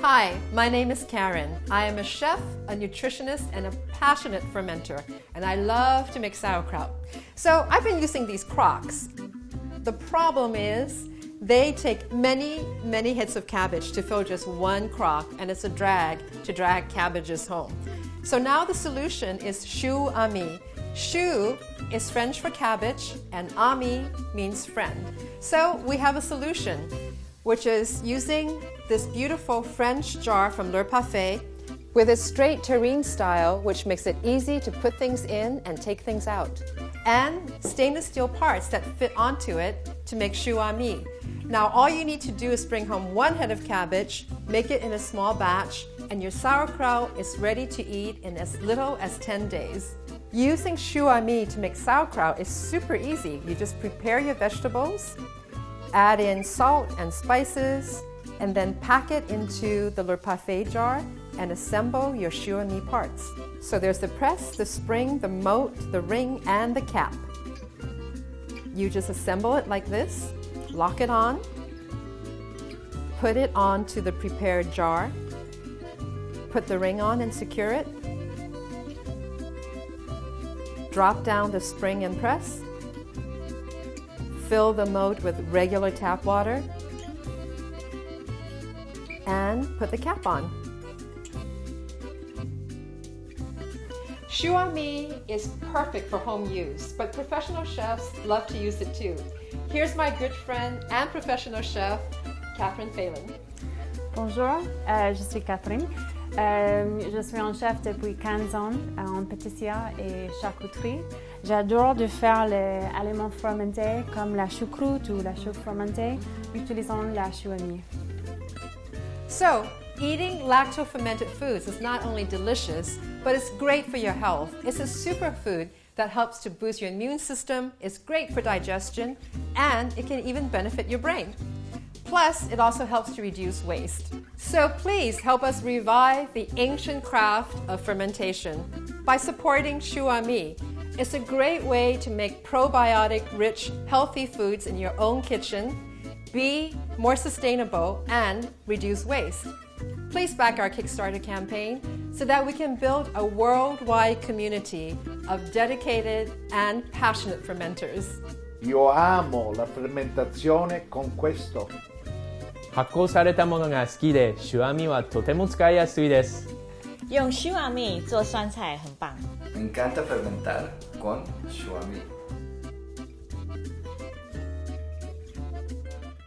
Hi, my name is Karen. I am a chef, a nutritionist, and a passionate fermenter, and I love to make sauerkraut. So I've been using these crocks. The problem is they take many, many hits of cabbage to fill just one crock, and it's a drag to drag cabbages home. So now the solution is ChouAmi. Chou is French for cabbage, and ami means friend. So we have a solution, which is using this beautiful French jar from Le Parfait with a straight terrine style, which makes it easy to put things in and take things out, and stainless steel parts that fit onto it to make ChouAmi. Now all you need to do is bring home one head of cabbage, make it in a small batch, and your sauerkraut is ready to eat in as little as 10 days. Using ChouAmi to make sauerkraut is super easy. You just prepare your vegetables, add in salt and spices, and then pack it into the Le Parfait jar and assemble your ChouAmi parts. So there's the press, the spring, the moat, the ring, and the cap. You just assemble it like this, lock it on, put it onto the prepared jar, put the ring on and secure it, drop down the spring and press, fill the moat with regular tap water, and put the cap on. ChouAmi is perfect for home use, but professional chefs love to use it too. Here's my good friend and professional chef, Catherine Phelan. Bonjour, je suis Catherine. Je suis en chef depuis 15 ans en pâtisserie et charcuterie. J'adore de faire les aliments fermentés comme la choucroute ou la chou fermentée utilisant la ChouAmi. So, eating lacto-fermented foods is not only delicious, but it's great for your health. It's a superfood that helps to boost your immune system, it's great for digestion, and it can even benefit your brain. Plus, it also helps to reduce waste. So please help us revive the ancient craft of fermentation by supporting ChouAmi. It's a great way to make probiotic-rich, healthy foods in your own kitchen, be more sustainable, and reduce waste. Please back our Kickstarter campaign so that we can build a worldwide community of dedicated and passionate fermenters. Io amo la fermentazione con questo. 発酵されたものが好きで、ChouAmiはとても使いやすいです。用 ChouAmi 做酸菜很棒。Me encanta fermentar con ChouAmi.